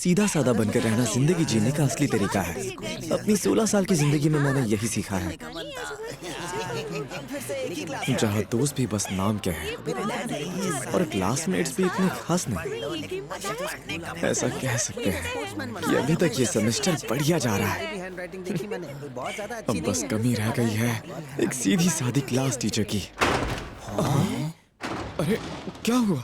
सीधा साधा बनकर रहना जिंदगी जीने का असली तरीका है। अपनी 16 साल की जिंदगी में मैंने यही सीखा है, जहाँ दोस्त भी बस नाम के हैं और क्लासमेट्स भी इतने खास नहीं। ऐसा कह सकते हैं कि अभी तक ये सेमेस्टर बढ़िया जा रहा है। अब बस कमी रह गई है एक सीधी सादी क्लास टीचर की। अरे क्या हुआ?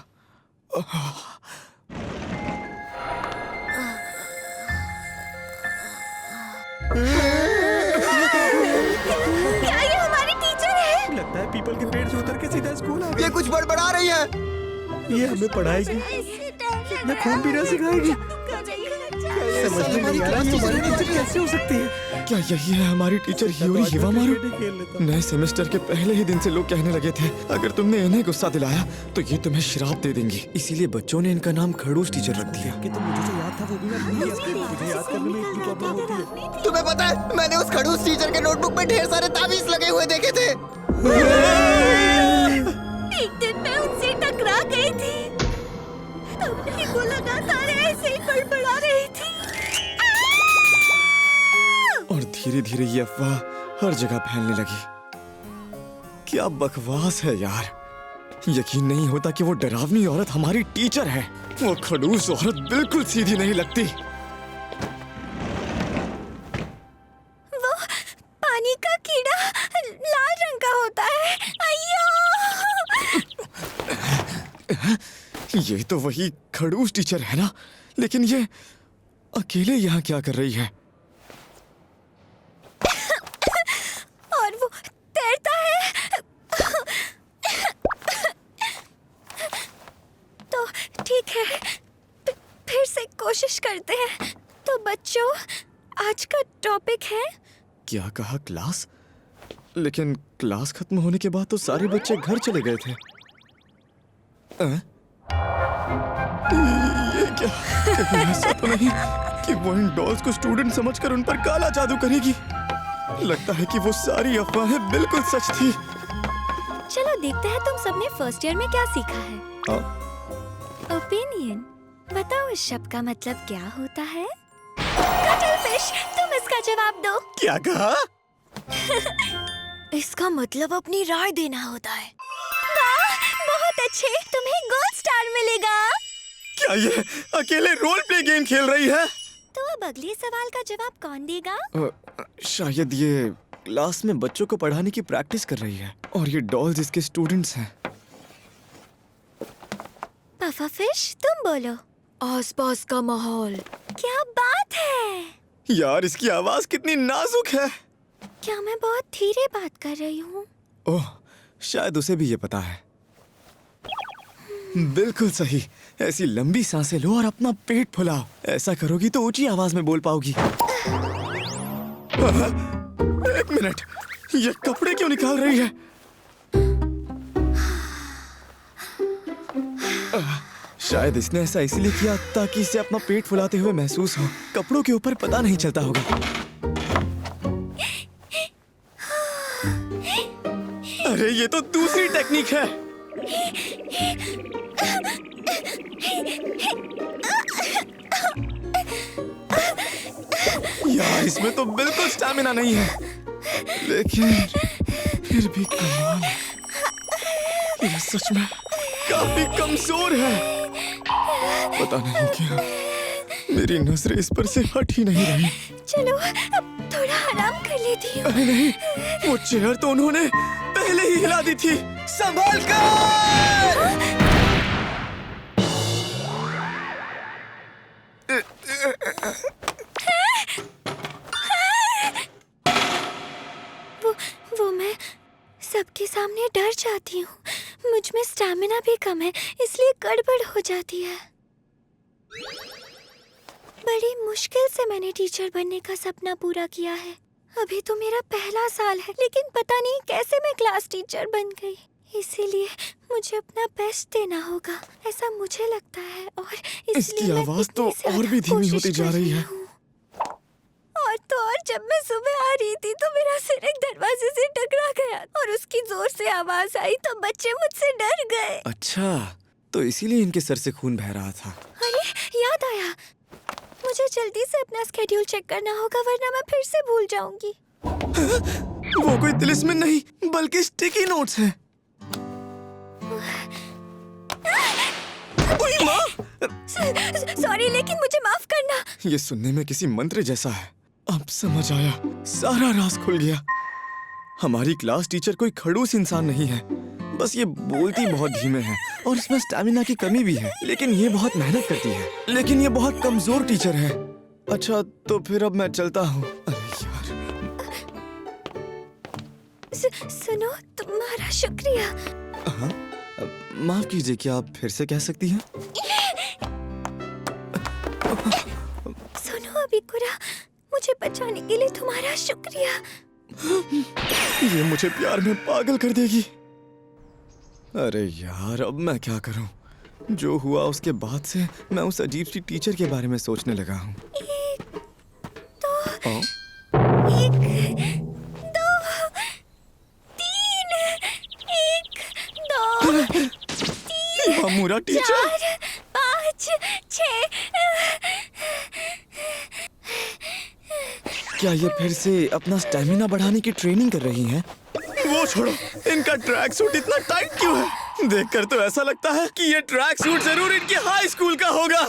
क्या ये हमारी टीचर है? लगता है पीपल के पेड़ से उतर के सीधा स्कूल आ गई। ये कुछ बड़बड़ा रही है। ये हमें पढ़ाएगी, ये खून पीना सिखाएगी। समझ में नहीं आ रहा ये हमारी टीचर कैसे हो सकती है। क्या यही है हमारी टीचर हियोरी हिवामारू? नए सेमेस्टर के पहले ही दिन से लोग कहने लगे थे अगर तुमने इन्हें गुस्सा दिलाया तो ये तुम्हें श्राप दे देंगी। इसीलिए बच्चों ने इनका नाम खड़ूस टीचर रख दिया। कि तो मुझे जो याद था वो भी मैं भूल गया। मुझे याद करने में इतनी प्रॉब्लम होती है। तुम्हें पता है मैंने उस खड़ूस टीचर के नोटबुक में ढेर सारे ताबीज लगे हुए देखे थे। एक दिन मैं उनसे टकरा गई थी, तब नहीं वो लगातार ऐसे ही बड़बड़ा रही थी। और धीरे धीरे ये अफवाह हर जगह फैलने लगी। क्या बकवास है यार, यकीन नहीं होता कि वो डरावनी औरत हमारी टीचर है। वो खड़ूस औरत बिल्कुल सीधी नहीं लगती। वो पानी का कीड़ा लाल रंग का होता है। अय्यो! ये तो वही खड़ूस टीचर है ना, लेकिन ये अकेले यहाँ क्या कर रही है? और वो तैरता है। तो ठीक है, फिर से कोशिश करते हैं। तो बच्चों, आज का टॉपिक है। क्या कहा? क्लास? लेकिन क्लास खत्म होने के बाद तो सारे बच्चे घर चले गए थे। ये क्या? कहीं ऐसा तो नहीं कि वो इन डॉल्स को स्टूडेंट समझकर उन पर काला जादू करेगी? लगता है कि वो सारी अफवाहें बिल्कुल सच थी। चलो देखते हैं तुम सबने फर्स्ट ईयर में क्या सीखा है। ओपिनियन। बताओ इस शब्द का मतलब क्या होता है? कटलफिश, तुम इसका जवाब दो। क्या कहा? इसका मतलब अपनी राय देना होता है। वाह, बहुत अच्छे, तुम्हें गोल्ड स्टार मिलेगा। क्या ये अकेले रोल प्ले गेम खेल रही है? तो अब अगले सवाल का जवाब कौन देगा? शायद ये क्लास में बच्चों को पढ़ाने की प्रैक्टिस कर रही है और ये डॉल्स इसके स्टूडेंट्स हैं। पफाफिश, तुम बोलो। आसपास का माहौल। क्या बात है! यार इसकी आवाज कितनी नाजुक है। क्या मैं बहुत धीरे बात कर रही हूँ? ओह, शायद उसे भी ये पता है। बिल्कुल सही। ऐसी लंबी सांसें लो और अपना पेट फुलाओ। ऐसा करोगी तो ऊंची आवाज में बोल पाओगी। एक मिनट, ये कपड़े क्यों निकाल रही है? शायद इसने ऐसा इसलिए किया ताकि इसे अपना पेट फुलाते हुए महसूस हो। कपड़ों के ऊपर पता नहीं चलता होगा। अरे ये तो दूसरी टेक्निक है। यार इसमें तो बिल्कुल स्टैमिना नहीं है, लेकिन फिर भी कमाल है। ये सच में काफी कमजोर है। पता नहीं क्यों मेरी नजरें इस पर से हट ही नहीं रही। चलो अब थोड़ा आराम कर लेती हूँ। अरे नहीं, वो चेयर तो उन्होंने पहले ही हिला दी थी। संभाल कर! वो मैं सबके सामने डर जाती हूँ। मुझ में स्टैमिना भी कम है, इसलिए गड़बड़ हो जाती है। बड़ी मुश्किल से मैंने टीचर बनने का सपना पूरा किया है। अभी तो मेरा पहला साल है, लेकिन पता नहीं कैसे मैं क्लास टीचर बन गई। इसीलिए मुझे अपना बेस्ट देना होगा, ऐसा मुझे लगता है। और इसलिए इसकी मैं आवाज तो इतनी और भी ज्यादा धीमी कोशिश होती जा कर रही है। हूँ। और तो और जब मैं सुबह आ रही थी तो मेरा सिर एक दरवाजे से टकरा गया और उसकी जोर से आवाज आई तो बच्चे मुझसे डर गए। अच्छा, तो इसीलिए इनके सर से खून बह रहा था। अरे याद आया, जल्दी से अपना स्केड्यूल चेक करना होगा वरना मैं फिर से भूल जाऊंगी। वो कोई तिलिस्मिन नहीं बल्कि स्टिकी नोट्स हैं। ओए माँ! सॉरी लेकिन मुझे माफ करना। ये सुनने में किसी मंत्र जैसा है। अब समझ आया, सारा राज खुल गया। हमारी क्लास टीचर कोई खड़ूस इंसान नहीं है, बस ये बोलती बहुत धीमे है और इसमें स्टैमिना की कमी भी है। लेकिन ये बहुत मेहनत करती है। लेकिन ये बहुत कमजोर टीचर है। अच्छा तो फिर अब मैं चलता हूँ। अरे यार। सुनो, तुम्हारा शुक्रिया। हाँ? माफ कीजिए, क्या आप फिर से कह सकती हैं? सुनो अबिकुरा, मुझे बचाने के लिए तुम्हारा शुक्रिया। ये मुझे प्यार में पागल कर देगी। अरे यार, अब मैं क्या करूं? जो हुआ उसके बाद से मैं उस अजीब सी टीचर के बारे में सोचने लगा हूं। एक, दो, ओ? 1, 2, 3, 1, 2, 3, हमारा टीचर 4, 5, 6। क्या ये फिर से अपना स्टैमिना बढ़ाने की ट्रेनिंग कर रही हैं? वो छोड़ो, इनका ट्रैक सूट इतना टाइट क्यों है? देखकर तो ऐसा लगता है कि ये ट्रैक सूट जरूर इनके हाई स्कूल का होगा।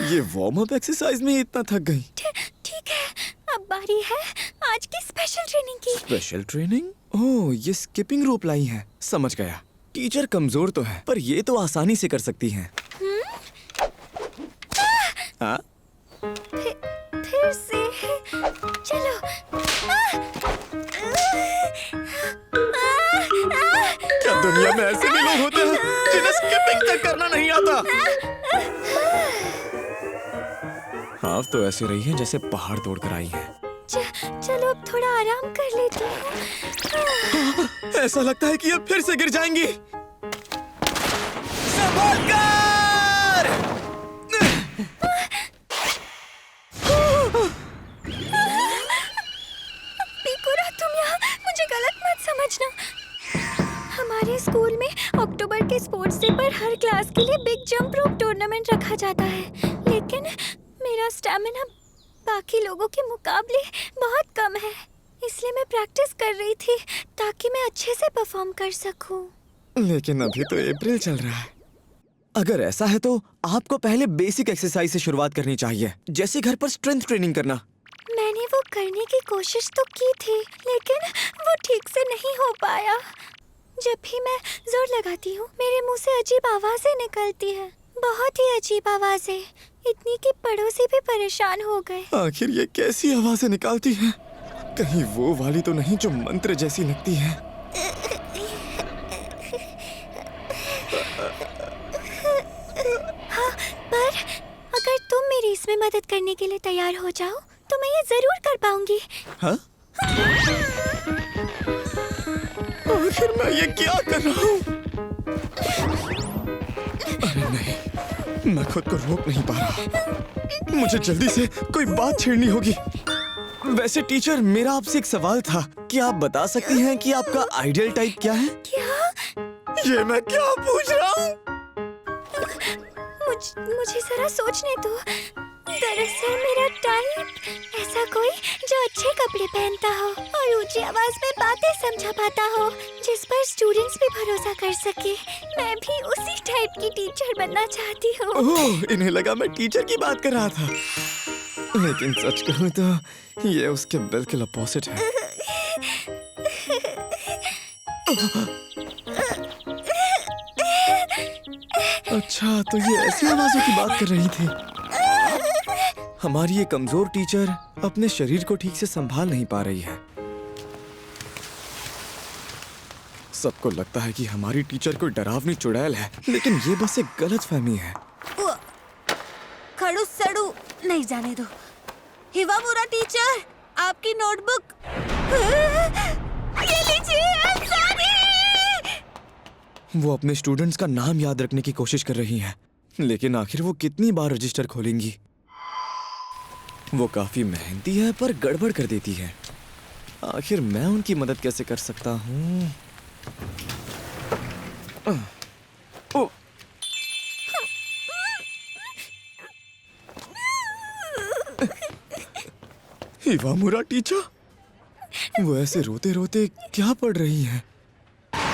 ये वार्म अप एक्सरसाइज में इतना थक गई। ठीक है, अब बारी है आज की स्पेशल ट्रेनिंग की। Special training? ओह, ये स्किपिंग रोप लाई है। समझ गया। टीचर कमजोर तो है पर ये तो आसानी से कर सकती हैं। हाँ? फिर से चलो। क्या दुनिया में ऐसे भी लोग होते हैं जिन्हें स्किपिंग तक करना नहीं आता? आप तो ऐसे रही हैं जैसे पहाड़ तोड़कर आई हैं। चलो अब थोड़ा आराम कर लेती हूँ। ऐसा लगता है कि अब फिर से गिर जाएंगी। संभल कर! बिकुरा, तुम यहाँ मुझे गलत मत समझना। हमारे स्कूल में अक्टूबर के स्पोर्ट्स डे पर हर क्लास के लिए बिग जंप रोप टूर्नामेंट रखा जाता है, लेकिन मेरा स्टैमिना बाकी लोगों के मुकाबले बहुत कम है, इसलिए मैं प्रैक्टिस कर रही थी ताकि मैं अच्छे से परफॉर्म कर सकूं। लेकिन अभी तो अप्रैल चल रहा है। अगर ऐसा है तो आपको पहले बेसिक एक्सरसाइज से शुरुआत करनी चाहिए, जैसे घर पर स्ट्रेंथ ट्रेनिंग करना। मैंने वो करने की कोशिश तो की थी, लेकिन वो ठीक से नहीं हो पाया। जब भी मैं जोर लगाती हूँ मेरे मुंह से अजीब आवाजें निकलती हैं, बहुत ही अजीब आवाजें, इतनी कि पड़ोसी भी परेशान हो गए। आखिर ये कैसी आवाजें निकालती हैं? कहीं वो वाली तो नहीं जो मंत्र जैसी लगती है? हाँ, पर अगर तुम मेरी इसमें मदद करने के लिए तैयार हो जाओ तो मैं ये जरूर कर पाऊंगी। हाँ? आखिर मैं ये क्या कर रहा हूँ? अरे नहीं, मैं खुद को रोक नहीं पा रहा। मुझे जल्दी से कोई बात छेड़नी होगी। वैसे टीचर, मेरा आपसे एक सवाल था। क्या आप बता सकती हैं कि आपका आइडियल टाइप क्या है? क्या? ये मैं क्या पूछ रहा हूँ? मुझे जरा सोचने दो। दरअसल मेरा टाइप ऐसा कोई जो अच्छे कपड़े पहनता हो और ऊंची आवाज में बातें समझा पाता हो, जिस पर स्टूडेंट्स भी भरोसा कर सके। मैं भी उसी टाइप की टीचर बनना चाहती हूँ। ओह, इन्हें लगा मैं टीचर की बात कर रहा था, लेकिन सच कहूँ तो ये उसके बिल्कुल अपोजिट है। अच्छा, तो ये ऐसी आवाजों की बात कर रही थी। हमारी ये कमजोर टीचर अपने शरीर को ठीक से संभाल नहीं पा रही है। सबको लगता है कि हमारी टीचर कोई डरावनी चुड़ैल है, लेकिन ये बस एक गलतफहमी है। खड़ू सड़ू नहीं जाने दो। हिवामुरा टीचर, आपकी नोटबुक। ये लीजिए, वो अपने स्टूडेंट्स का नाम याद रखने की कोशिश कर रही हैं, लेकिन आखिर वो कितनी बार रजिस्टर खोलेंगी? वो काफी मेहनती है पर गड़बड़ कर देती है। आखिर मैं उनकी मदद कैसे कर सकता हूँ? इवामुरा टीचर, वो ऐसे रोते रोते क्या पढ़ रही हैं?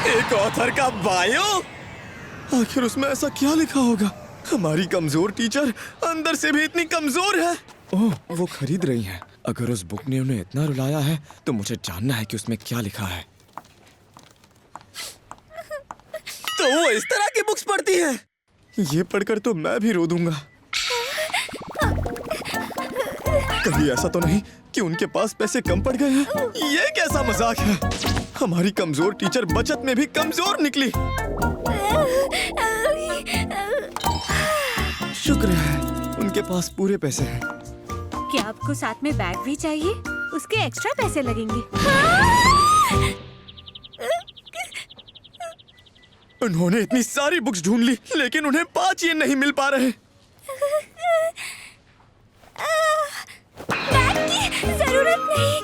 एक ऑथर का बायो? आखिर उसमें ऐसा क्या लिखा होगा? हमारी कमजोर टीचर अंदर से भी इतनी कमजोर है। ओह, वो खरीद रही हैं। अगर उस बुक ने उन्हें इतना रुलाया है तो मुझे जानना है कि उसमें क्या लिखा है। तो वो इस तरह की बुक्स पढ़ती है। ये पढ़कर तो मैं भी रो दूंगा। कभी ऐसा तो नहीं कि उनके पास पैसे कम पड़ गए हैं? ये कैसा मजाक है? हमारी कमजोर टीचर बचत में भी कमजोर निकली। शुक्र है उनके पास पूरे पैसे हैं। क्या आपको साथ में बैग भी चाहिए? उसके एक्स्ट्रा पैसे लगेंगे। उन्होंने इतनी सारी बुक्स ढूंढ ली लेकिन उन्हें 5 येन नहीं मिल पा रहे। बैग की जरूरत नहीं।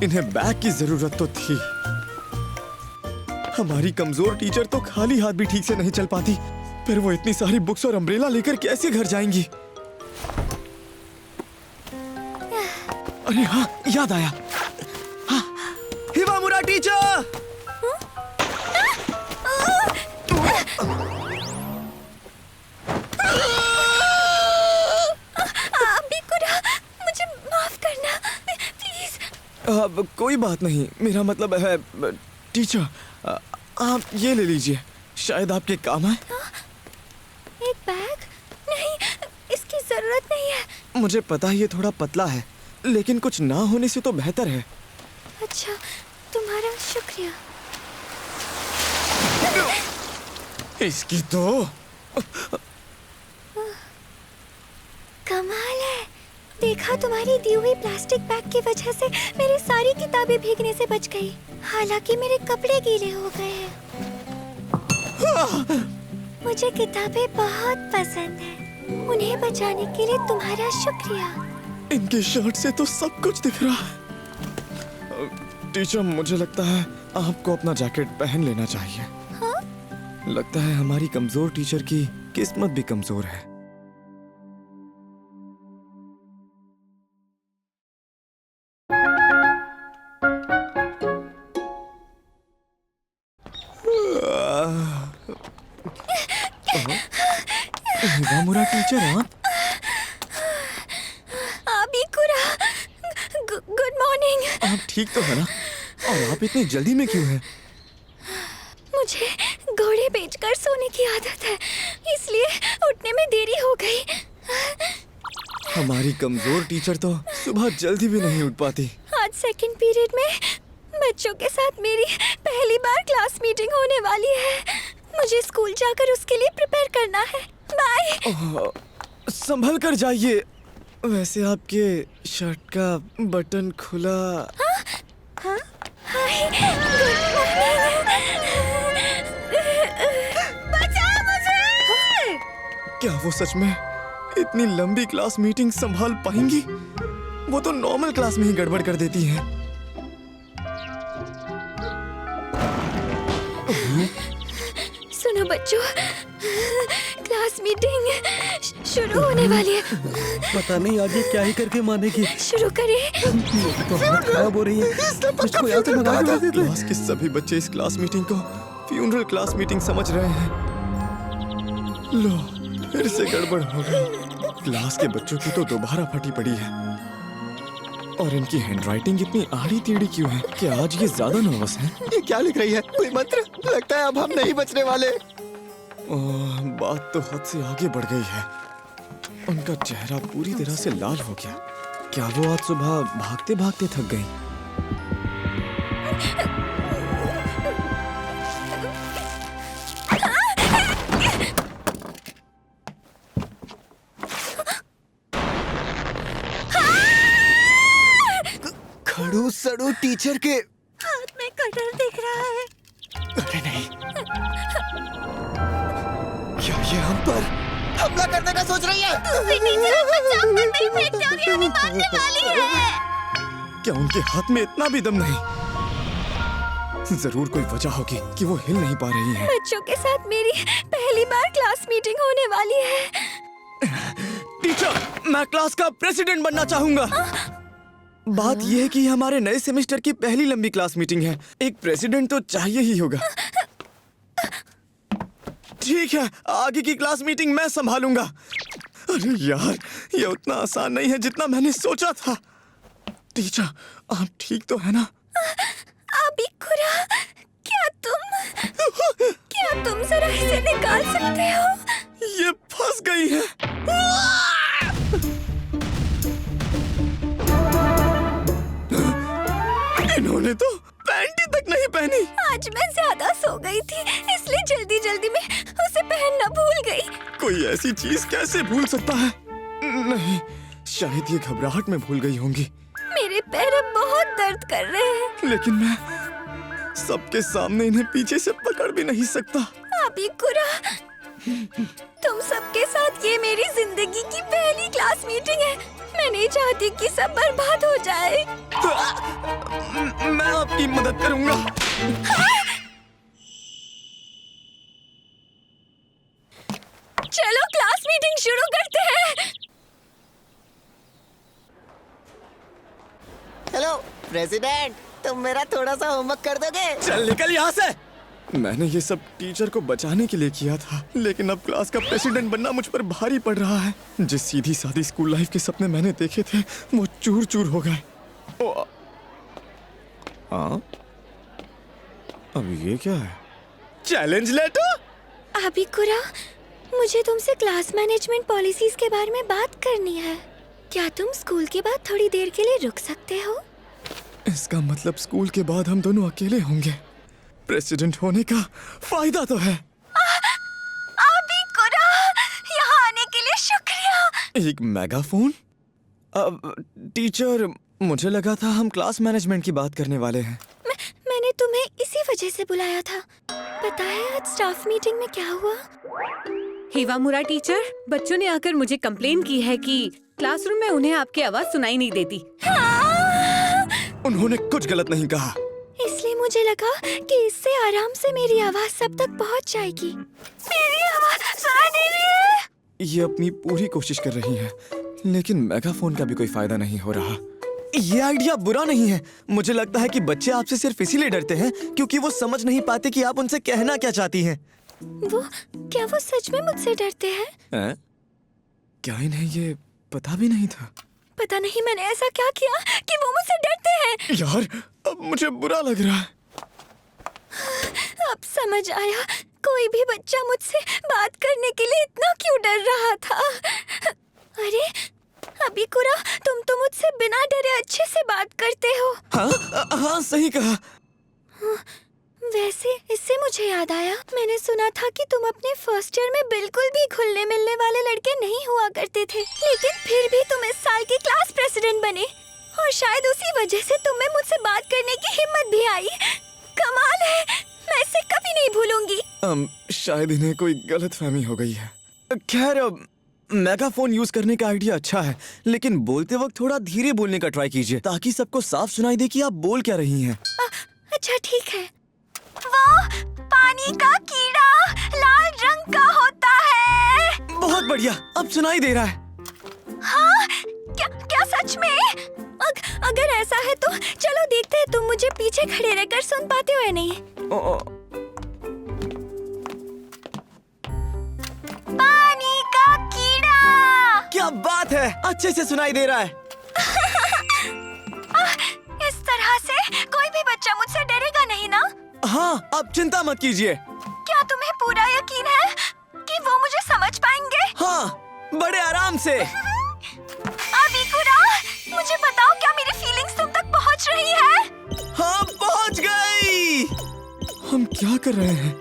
इन्हें बैग की जरूरत तो थी। हमारी कमजोर टीचर तो खाली हाथ भी ठीक से नहीं चल पाती, फिर वो इतनी सारी बुक्स और अम्ब्रेला लेकर कैसे घर जाएंगी? अरे हाँ, याद आया। हाँ, हिवामुरा टीचर! मुझे माफ करना प्लीज। अब कोई बात नहीं, मेरा मतलब है टीचर, आप ये ले लीजिए, शायद आपके काम आए। एक बैग? नहीं, इसकी जरूरत नहीं है। मुझे पता है ये थोड़ा पतला है, लेकिन कुछ ना होने से तो बेहतर है। अच्छा, तुम्हारा शुक्रिया। इसकी तो कमाल है। देखा, तुम्हारी दी हुई प्लास्टिक बैग की वजह से मेरी सारी किताबें भीगने से बच गई। हालांकि मेरे कपड़े गीले हो गए हैं। मुझे किताबें बहुत पसंद हैं। उन्हें बचाने के लिए तुम्हारा शुक्रिया। इनके शर्ट से तो सब कुछ दिख रहा है। टीचर, मुझे लगता है आपको अपना जैकेट पहन लेना चाहिए। हाँ? लगता है हमारी कमजोर टीचर की किस्मत भी कमजोर है। हिवामुरा टीचर, आप? Good morning. आप ठीक तो है ना? और आप इतनी जल्दी में क्यों हैं? मुझे घोड़े बेचकर सोने की आदत है, इसलिए उठने में देरी हो गई। हमारी कमजोर टीचर तो सुबह जल्दी भी नहीं उठ पाती। आज सेकंड पीरियड में बच्चों के साथ मेरी पहली बार क्लास मीटिंग होने वाली है। मुझे स्कूल जाकर उसके लिए प्रिपेयर करना है। बाय। संभल कर जाइए। वैसे आपके शर्ट का बटन खुला। हाँ? हाय, गुड मॉर्निंग। बचाओ मुझे। क्या वो सच में इतनी लंबी क्लास मीटिंग संभाल पाएंगी? वो तो नॉर्मल क्लास में ही गड़बड़ कर देती हैं। सुनो बच्चों, क्लास मीटिंग शुरू होने वाली है। पता नहीं आगे क्या ही करके मानेगी। शुरू करें। तो हालत खराब हो रही है। इसको यहाँ से भगा दो। क्लास के सभी बच्चे इस क्लास मीटिंग को फ्यूनरल क्लास मीटिंग समझ रहे हैं। लो, फिर से गड़बड़ हो गई। क्लास के बच्चों की तो दोबारा फटी पड़ी है। और इनकी हैंडराइटिंग इतनी आड़ी टेढ़ी क्यों है? क्या आज ये ज्यादा नर्वस हैं? ये क्या लिख रही है? कोई मंत्र? लगता है अब हम नहीं बचने वाले। ओह, बात तो हद से आगे बढ़ गई है। उनका चेहरा पूरी तरह से लाल हो गया। क्या वो आज सुबह भागते भागते थक गई? खड़ू सड़ू टीचर के हाथ में कटर दिख रहा है। अरे नहीं, क्या ये हम पर हमला करने का सोच रही है? दूसरी टीचर हमको चाक पर नहीं फेंकते और ये हमें मारने वाली है। क्या उनके हाथ में इतना भी दम नहीं? जरूर कोई वजह होगी कि वो हिल नहीं पा रही हैं। बच्चों के साथ मेरी पहली बार क्लास मीटिंग होने वाली है। टीचर, मैं क्लास का प्रेसिडेंट बनना चाहूंगा। बात यह है कि हमारे नए सेमेस्टर की पहली लंबी क्लास मीटिंग है। एक प्रेसिडेंट तो चाहिए ही होगा। ठीक है, आगे की क्लास मीटिंग मैं संभालूंगा। अरे यार, ये उतना आसान नहीं है जितना मैंने सोचा था। टीचर, आप ठीक तो है ना? अबिकुरा, क्या तुम जरा इसे निकाल सकते हो? ये फंस गई है। इन्होंने तो पैंट ही तक नहीं पहनी। आज मैं ज्यादा सो गई थी, इसलिए जल्दी जल्दी में उसे पहनना भूल गई। कोई ऐसी चीज कैसे भूल सकता है? नहीं, शायद ये घबराहट में भूल गई होंगी। मेरे पैर अब बहुत दर्द कर रहे हैं। लेकिन मैं सबके सामने इन्हें पीछे से पकड़ भी नहीं सकता। अबिकुरा, तुम सबके साथ ये मेरी जिंदगी की पहली क्लास मीटिंग है। मैं नहीं चाहती कि सब बर्बाद हो जाए। मैं आपकी मदद करूंगा। चलो क्लास मीटिंग शुरू करते हैं। हेलो प्रेसिडेंट, तुम मेरा थोड़ा सा होमवर्क कर दोगे? चल निकल यहाँ से। मैंने ये सब टीचर को बचाने के लिए किया था, लेकिन अब क्लास का प्रेसिडेंट बनना मुझ पर भारी पड़ रहा है। जिस सीधी सादी स्कूल लाइफ के सपने मैंने देखे थे, वो चूर चूर हो गए। हाँ, अब ये क्या है? Challenge letter? अबिकुरा, मुझे तुमसे क्लास मैनेजमेंट पॉलिसीज के बारे में बात करनी है। क्या तुम स्कूल के बाद थोड़ी देर के लिए रुक सकते हो? इसका मतलब स्कूल के बाद हम दोनों अकेले होंगे। प्रेसिडेंट होने का फायदा तो है। अबिकुरा, यहाँ आने के लिए शुक्रिया। एक मेगाफोन? टीचर, मुझे लगा था हम क्लास मैनेजमेंट की बात करने वाले हैं। मैंने तुम्हें इसी वजह से बुलाया था। पता है आज स्टाफ मीटिंग में क्या हुआ? हिवामुरा टीचर, बच्चों ने आकर मुझे कंप्लेन की है कि क्लासरूम में उन्हें आपकी आवाज सुनाई नहीं देती। उन्होंने कुछ गलत नहीं कहा। इसलिए मुझे लगा कि इससे आराम से मेरी आवाज सब तक पहुंच जाएगी। मेरी आवाज सुनाई दे रही है। ये अपनी पूरी कोशिश कर रही है, लेकिन मेगाफोन का भी कोई फायदा नहीं हो रहा। ये आइडिया बुरा नहीं है। मुझे लगता है कि बच्चे आपसे सिर्फ इसीलिए डरते हैं क्योंकि वो समझ नहीं पाते कि आप उनसे कहना क्या चाहती हैं। क्या वो सच में मुझसे डरते हैं? क्या इन्हें ये पता भी नहीं था? पता नहीं मैंने ऐसा क्या किया कि वो मुझसे डरते हैं। यार, अब मुझे बुरा लग रहा है। अब समझ आया, कोई भी बच्चा मुझसे बात करने के लिए इतना क्यों डर रहा था। अरे अबिकुरा, तुम तो मुझसे बिना डरे अच्छे से बात करते हो। हाँ, सही कहा। वैसे इससे मुझे याद आया, मैंने सुना था कि तुम अपने फर्स्ट ईयर में बिल्कुल भी घुलने मिलने वाले लड़के नहीं हुआ करते थे, लेकिन फिर भी तुम इस साल के क्लास प्रेसिडेंट बने और शायद उसी वजह से तुम्हें मुझसे बात करने की हिम्मत भी आई। कमाल है, मैं इसे कभी नहीं भूलूंगी। शायद इन्हें कोई गलतफहमी हो गई है। खैर, मेगाफोन यूज करने का आइडिया अच्छा है, लेकिन बोलते वक्त थोड़ा धीरे बोलने का ट्राई कीजिए ताकि सबको साफ सुनाई दे कि आप बोल क्या रही हैं। अच्छा ठीक है। वो पानी का कीड़ा लाल रंग का होता है। बहुत बढ़िया, अब सुनाई दे रहा है। हाँ, क्या सच में? अगर ऐसा है तो चलो देखते हैं तुम मुझे पीछे खड़े रहकर सुन पाते हो या नहीं। पानी का कीड़ा। क्या बात है, अच्छे से सुनाई दे रहा है। इस तरह से कोई भी बच्चा मुझसे डरेगा नहीं ना? हाँ, आप चिंता मत कीजिए। क्या तुम्हें पूरा यकीन है कि वो मुझे समझ पाएंगे? हाँ, बड़े आराम से। अबिकुरा, मुझे बताओ क्या मेरी फीलिंग्स तुम तक पहुंच रही है? हाँ, पहुंच गई। हम क्या कर रहे हैं?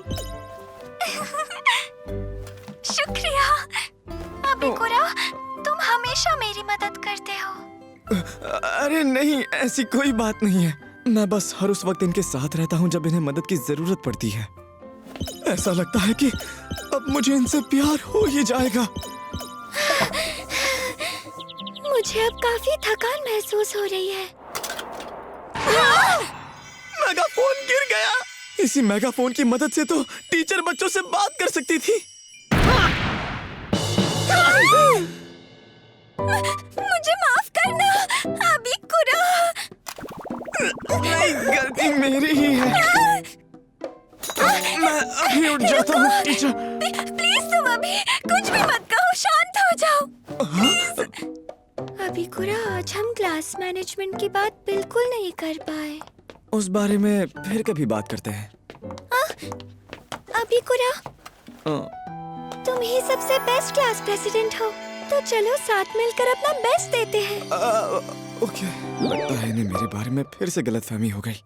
शुक्रिया। अबिकुरा, तुम हमेशा मेरी मदद करते हो। अरे नहीं, ऐसी कोई बात नहीं है। मैं बस हर उस वक्त इनके साथ रहता हूँ जब इन्हें मदद की जरूरत पड़ती है। ऐसा लगता है कि अब मुझे इनसे प्यार हो ही जाएगा। मुझे अब काफी थकान महसूस हो रही है। मेगाफोन गिर गया। इसी मेगाफोन की मदद से तो टीचर बच्चों से बात कर सकती थी। मुझे माफ करना अभी कुरा। नहीं, गलती मेरी ही है। मैं अभी उठ जाता हूँ टीचर। प्लीज तुम अभी कुछ भी मत कहो, शांत हो जाओ। अभी कुरा, आज हम क्लास मैनेजमेंट की बात बिल्कुल नहीं कर पाए। उस बारे में फिर कभी बात करते हैं। अभी कुरा, अ, तुम ही सबसे बेस्ट क्लास प्रेसिडेंट हो, तो चलो साथ मिलकर अपना बेस्ट देते हैं। ओके, लगता है इन्हें मेरे बारे में फिर से गलतफहमी हो गई।